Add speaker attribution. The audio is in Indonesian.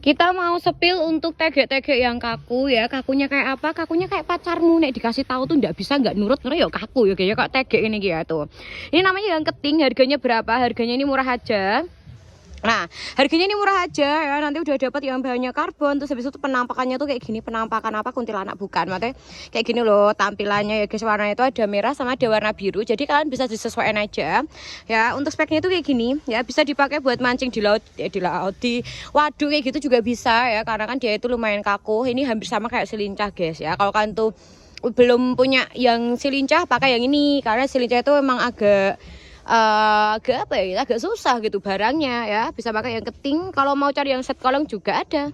Speaker 1: Kita mau sepil untuk tegek-tegek yang kaku ya. Kakunya kayak apa? Kakunya kayak pacarmu nek dikasih tahu tuh ndak bisa, nggak nurut ya kaku ya kayak kok tegek ini gitu. Ini namanya yang keting, harganya berapa? Harganya ini murah aja. Nah, harganya ini murah aja ya. Nanti udah dapat yang bahannya karbon. Terus habis itu penampakannya tuh kayak gini. Penampakan apa? Kuntilanak bukan. Makanya kayak gini loh tampilannya ya guys. Warnanya itu ada merah sama ada warna biru. Jadi kalian bisa disesuaikan aja. Ya, untuk speknya itu kayak gini. Ya, bisa dipakai buat mancing di laut, di waduk kayak gitu juga bisa ya. Karena kan dia itu lumayan kaku. Ini hampir sama kayak selincah guys ya. Kalau kalian tuh belum punya yang selincah, pakai yang ini. Karena selincah itu memang agak apa ya, agak susah gitu barangnya ya. Bisa pakai yang keting. Kalau mau cari yang set kolong juga ada.